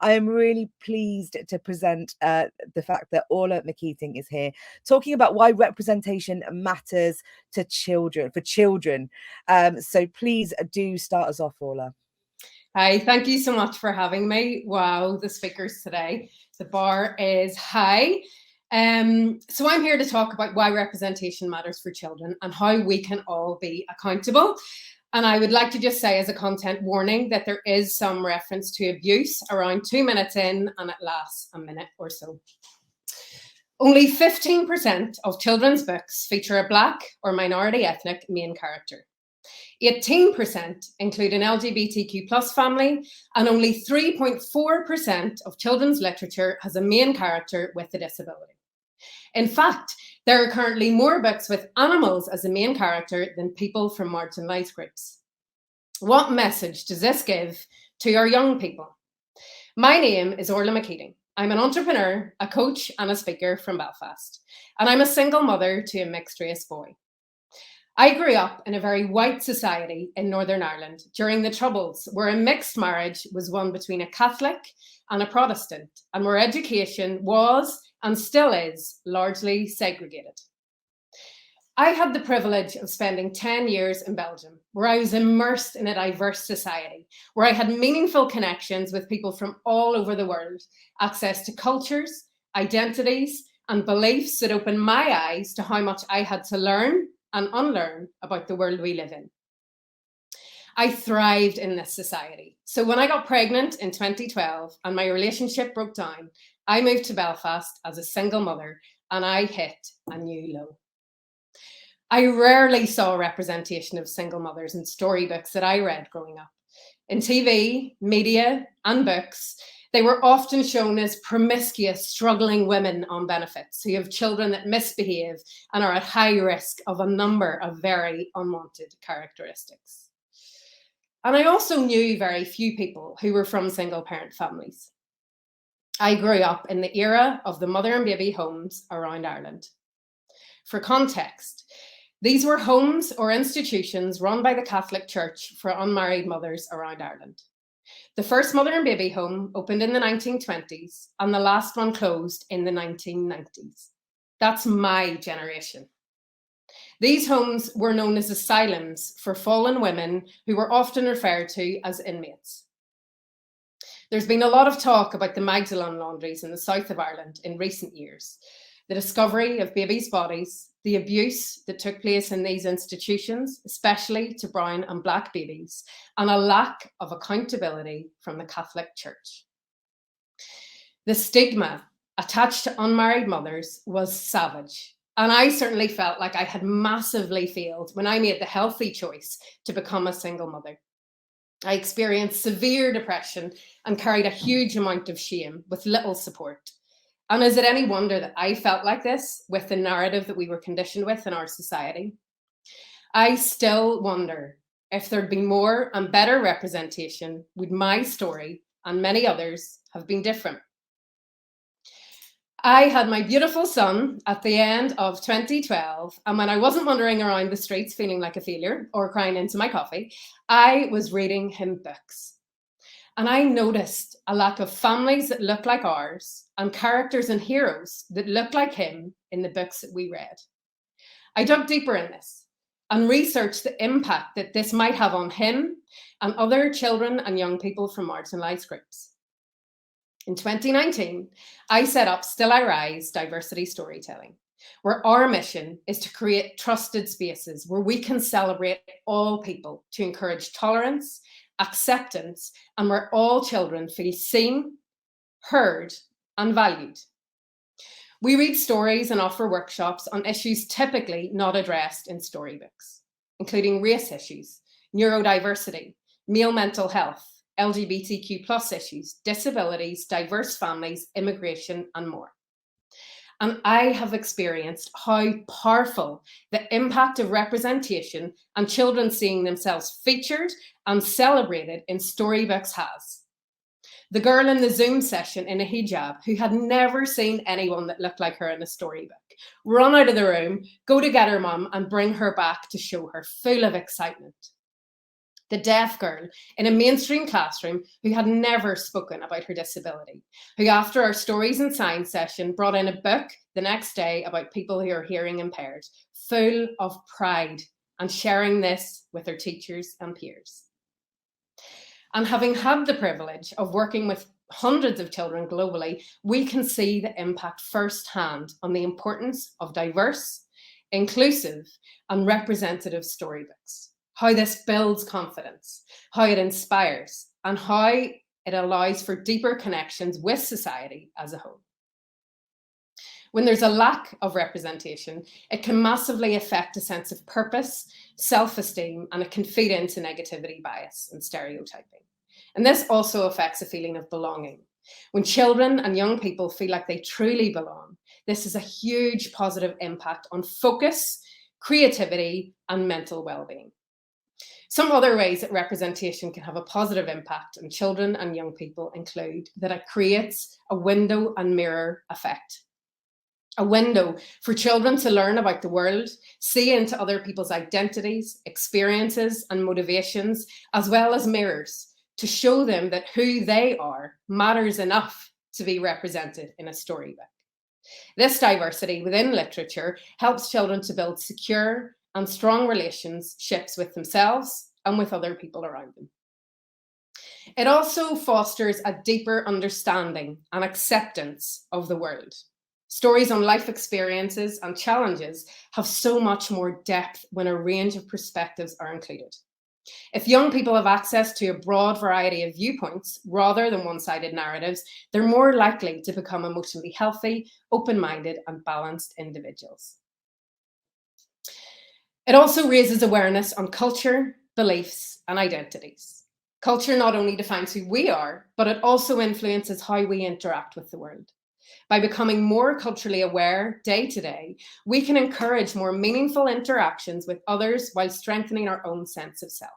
I am really pleased to present the fact that Orla McKeating is here, talking about why representation matters to children, for children. So please do start us off, Orla. Hi, thank you so much for having me. Wow, the speakers today, the bar is high. So I'm here to talk about why representation matters for children and how we can all be accountable. And I would like to just say as a content warning that there is some reference to abuse around 2 minutes in, and it lasts a minute or so. Only 15% of children's books feature a Black or minority ethnic main character. 18% include an LGBTQ plus family, and only 3.4% of children's literature has a main character with a disability. In fact, there are currently more books with animals as a main character than people from marginalised groups. What message does this give to our young people? My name is Orla McKeating. I'm an entrepreneur, a coach, and a speaker from Belfast, and I'm a single mother to a mixed race boy. I grew up in a very white society in Northern Ireland during the Troubles, where a mixed marriage was one between a Catholic and a Protestant, and where education was and still is largely segregated. I had the privilege of spending 10 years in Belgium, where I was immersed in a diverse society, where I had meaningful connections with people from all over the world, access to cultures, identities, and beliefs that opened my eyes to how much I had to learn and unlearn about the world we live in. I thrived in this society. So when I got pregnant in 2012 and my relationship broke down, I moved to Belfast as a single mother, and I hit a new low. I rarely saw representation of single mothers in storybooks that I read growing up. In TV, media, and books, they were often shown as promiscuous, struggling women on benefits who have children that misbehave and are at high risk of a number of very unwanted characteristics. And I also knew very few people who were from single parent families. I grew up in the era of the mother and baby homes around Ireland. For context, these were homes or institutions run by the Catholic Church for unmarried mothers around Ireland. The first mother and baby home opened in the 1920s, and the last one closed in the 1990s. That's my generation. These homes were known as asylums for fallen women who were often referred to as inmates. There's been a lot of talk about the Magdalene laundries in the south of Ireland in recent years, the discovery of babies' bodies, the abuse that took place in these institutions, especially to brown and black babies, and a lack of accountability from the Catholic Church. The stigma attached to unmarried mothers was savage, and I certainly felt like I had massively failed when I made the healthy choice to become a single mother. I experienced severe depression and carried a huge amount of shame with little support. And is it any wonder that I felt like this with the narrative that we were conditioned with in our society? I still wonder if there'd been more and better representation, would my story and many others have been different? I had my beautiful son at the end of 2012, and when I wasn't wandering around the streets feeling like a failure or crying into my coffee, I was reading him books. And I noticed a lack of families that look like ours and characters and heroes that look like him in the books that we read. I dug deeper in this and researched the impact that this might have on him and other children and young people from marginalised groups. In 2019, I set up Still I Rise Diversity Storytelling, where our mission is to create trusted spaces where we can celebrate all people to encourage tolerance, acceptance, and where all children feel seen, heard, and valued. We read stories and offer workshops on issues typically not addressed in storybooks, including race issues, neurodiversity, male mental health, LGBTQ plus issues, disabilities, diverse families, immigration, and more. And I have experienced how powerful the impact of representation and children seeing themselves featured and celebrated in storybooks has. The girl in the Zoom session in a hijab who had never seen anyone that looked like her in a storybook, run out of the room, go to get her mum and bring her back to show her, full of excitement. the deaf girl in a mainstream classroom who had never spoken about her disability, who after our stories and science session brought in a book the next day about people who are hearing impaired, full of pride and sharing this with her teachers and peers. And having had the privilege of working with hundreds of children globally, we can see the impact firsthand on the importance of diverse, inclusive, and representative storybooks. How this builds confidence, how it inspires, and how it allows for deeper connections with society as a whole. When there's a lack of representation, it can massively affect a sense of purpose, self-esteem, and it can feed into negativity bias and stereotyping. And this also affects a feeling of belonging. When children and young people feel like they truly belong, this is a huge positive impact on focus, creativity, and mental well-being. Some other ways that representation can have a positive impact on children and young people include that it creates a window and mirror effect. A window for children to learn about the world, see into other people's identities, experiences, and motivations, as well as mirrors to show them that who they are matters enough to be represented in a storybook. This diversity within literature helps children to build secure and strong relationships with themselves and with other people around them. It also fosters a deeper understanding and acceptance of the world. Stories on life experiences and challenges have so much more depth when a range of perspectives are included. If young people have access to a broad variety of viewpoints rather than one-sided narratives, they're more likely to become emotionally healthy, open-minded, and balanced individuals. It also raises awareness on culture, beliefs, and identities. Culture not only defines who we are, but it also influences how we interact with the world. By becoming more culturally aware day to day, we can encourage more meaningful interactions with others while strengthening our own sense of self.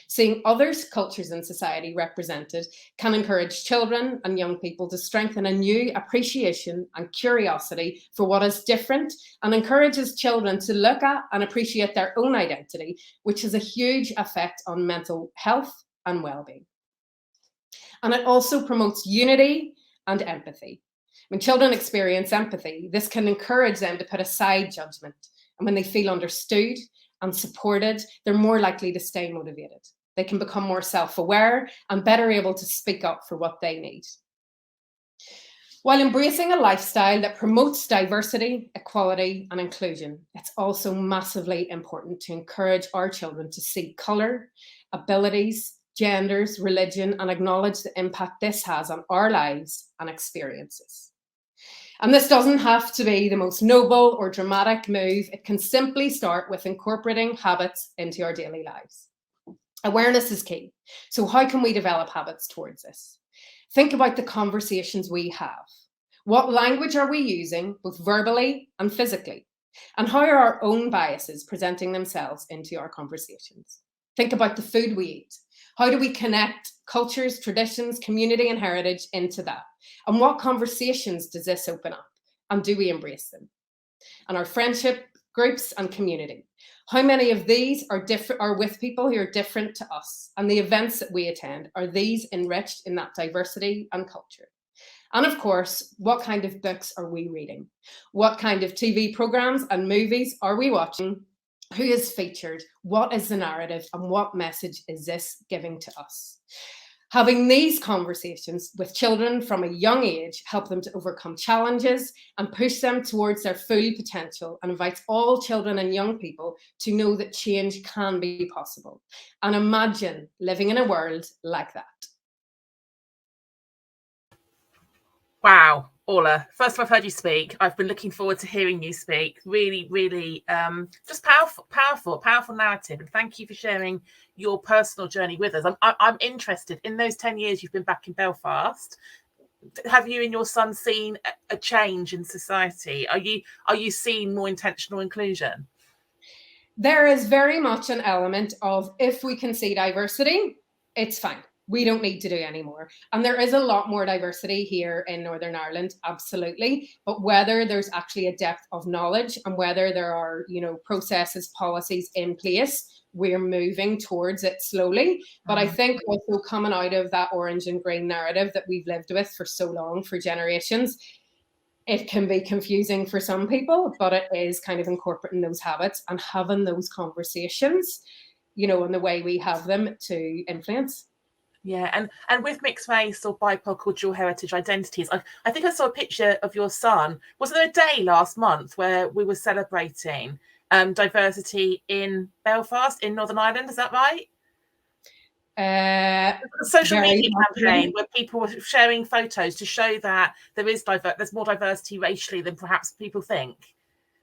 Seeing others' cultures in society represented can encourage children and young people to strengthen a new appreciation and curiosity for what is different, and encourages children to look at and appreciate their own identity, which has a huge effect on mental health and well-being. And it also promotes unity and empathy. When children experience empathy, this can encourage them to put aside judgment. And when they feel understood and supported, they're more likely to stay motivated. They can become more self-aware and better able to speak up for what they need. While embracing a lifestyle that promotes diversity, equality, and inclusion, it's also massively important to encourage our children to see colour, abilities, genders, religion, and acknowledge the impact this has on our lives and experiences. And this doesn't have to be the most noble or dramatic move. It can simply start with incorporating habits into our daily lives. Awareness is key. So how can we develop habits towards this? Think about the conversations we have. What language are we using, both verbally and physically? And how are our own biases presenting themselves into our conversations? Think about the food we eat. How do we connect cultures, traditions, community, and heritage into that? And what conversations does this open up? And do we embrace them? And our friendship groups and community. How many of these are with people who are different to us? And the events that we attend, are these enriched in that diversity and culture? And of course, what kind of books are we reading? What kind of TV programs and movies are we watching? Who is featured? What is the narrative? And what message is this giving to us? Having these conversations with children from a young age help them to overcome challenges and push them towards their full potential, and invites all children and young people to know that change can be possible. And imagine living in a world like that. Wow, Orla, first time I've heard you speak. I've been looking forward to hearing you speak. Really, really just powerful narrative. And thank you for sharing your personal journey with us. I'm interested, in those 10 years you've been back in Belfast, have you and your son seen a change in society? Are you seeing more intentional inclusion? There is very much an element of, if we can see diversity, it's fine. We don't need to do any more. And there is a lot more diversity here in Northern Ireland, absolutely. But whether there's actually a depth of knowledge and whether there are, processes, policies in place, we're moving towards it slowly. But I think also coming out of that orange and green narrative that we've lived with for so long, for generations, it can be confusing for some people, but it is kind of incorporating those habits and having those conversations, you know, in the way we have them to influence. Yeah, and with mixed race or BIPOC or dual heritage identities, I think I saw a picture of your son. Was there a day last month where we were celebrating diversity in Belfast, in Northern Ireland? Is that right? A social media campaign where people were sharing photos to show that there's more diversity racially than perhaps people think.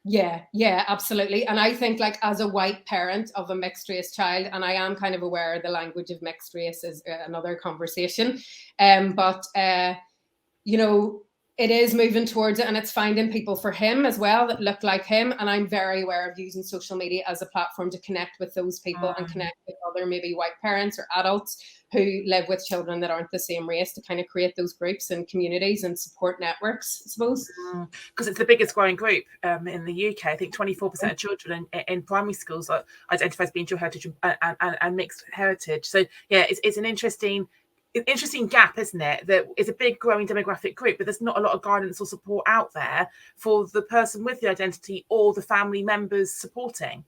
Yeah, absolutely. And I think, like, as a white parent of a mixed race child, and I am kind of aware the language of mixed race is another conversation, but you know, it is moving towards it, and it's finding people for him as well that look like him. And I'm very aware of using social media as a platform to connect with those people and connect with other maybe white parents or adults who live with children that aren't the same race, to kind of create those groups and communities and support networks, I suppose. Because it's the biggest growing group in the UK. I think 24% of children in primary schools are identified as being dual heritage and mixed heritage. So yeah, it's an interesting gap, isn't it? That it's a big growing demographic group, but there's not a lot of guidance or support out there for the person with the identity or the family members supporting.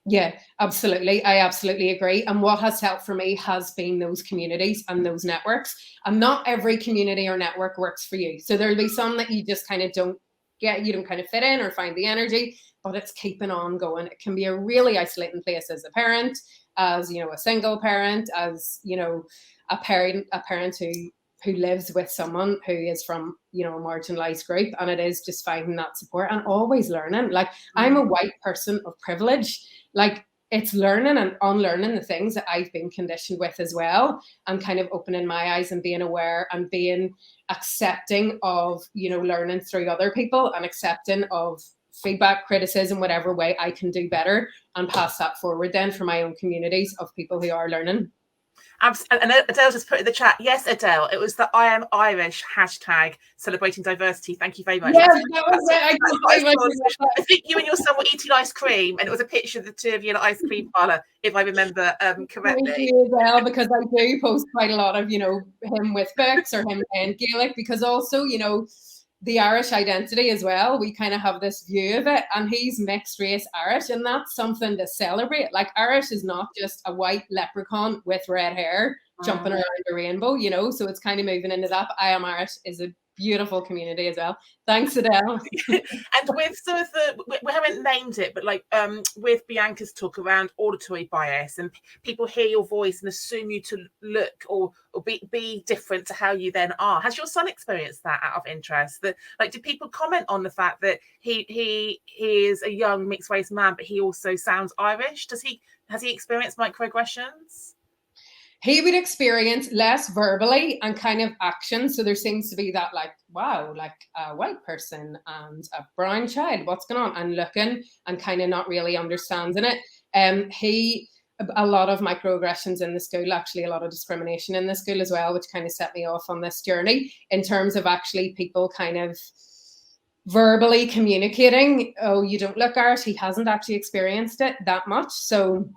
Yeah, absolutely. I absolutely agree. And what has helped for me has been those communities and those networks. And not every community or network works for you. So there'll be some that you just kind of don't kind of fit in or find the energy, but it's keeping on going. It can be a really isolating place as a parent, as, you know, a single parent, as, you know, a parent who lives with someone who is from, you know, a marginalized group. And it is just finding that support and always learning. Like, I'm a white person of privilege. Like, it's learning and unlearning the things that I've been conditioned with as well, and kind of opening my eyes and being aware and being accepting of, you know, learning through other people and accepting of feedback, criticism, whatever way I can do better, and pass that forward then for my own communities of people who are learning. And Adele just put in the chat, yes, Adele, it was the I am Irish hashtag celebrating diversity. Thank you very much. Yes, that was it. I think you and your son were eating ice cream, and it was a picture of the two of you in an ice cream parlour, if I remember correctly. Thank you, Adele, because I do post quite a lot of, you know, him with books or him playing Gaelic, because also, you know, the Irish identity as well, we kind of have this view of it, and he's mixed race Irish, and that's something to celebrate. Like, Irish is not just a white leprechaun with red hair jumping around a rainbow, you know, so it's kind of moving into that. But I Am Irish is a beautiful community as well. Thanks, Adele. And with some of we haven't named it, but like with Bianca's talk around auditory bias, and people hear your voice and assume you to look or be different to how you then are. Has your son experienced that, out of interest? That, like, do people comment on the fact that he is a young mixed race man, but he also sounds Irish? Has he experienced microaggressions? He would experience less verbally and kind of action. So there seems to be that, like, wow, like a white person and a brown child, what's going on? And looking and kind of not really understanding it. A lot of microaggressions in the school, actually a lot of discrimination in the school as well, which kind of set me off on this journey in terms of actually people kind of verbally communicating, oh, you don't look Irish. He hasn't actually experienced it that much. So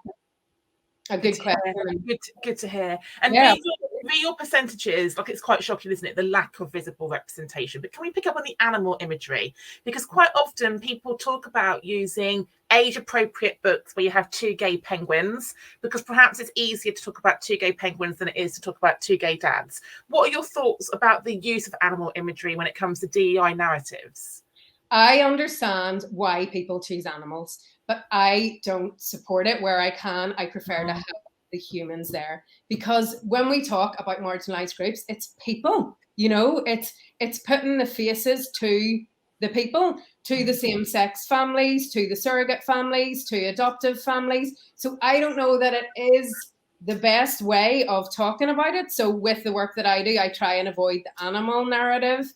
a good question. Good to hear. And read your percentages. Like, it's quite shocking, isn't it, the lack of visible representation? But can we pick up on the animal imagery? Because quite often people talk about using age-appropriate books where you have two gay penguins, because perhaps it's easier to talk about two gay penguins than it is to talk about two gay dads. What are your thoughts about the use of animal imagery when it comes to DEI narratives? I understand why people choose animals, but I don't support it where I can. I prefer to have the humans there, because when we talk about marginalized groups, it's people, you know, it's putting the faces to the people, to the same-sex families, to the surrogate families, to adoptive families. So I don't know that it is the best way of talking about it. So with the work that I do, I try and avoid the animal narrative.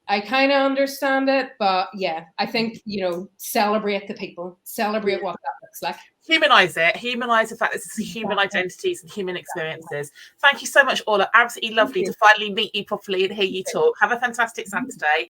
I kind of understand it, but yeah, I think, you know, celebrate the people, celebrate what that looks like. Humanize it, humanize the fact that this is human identities and human experiences. Thank you so much, Orla. Absolutely lovely to finally meet you properly and hear you talk. Have a fantastic Saturday.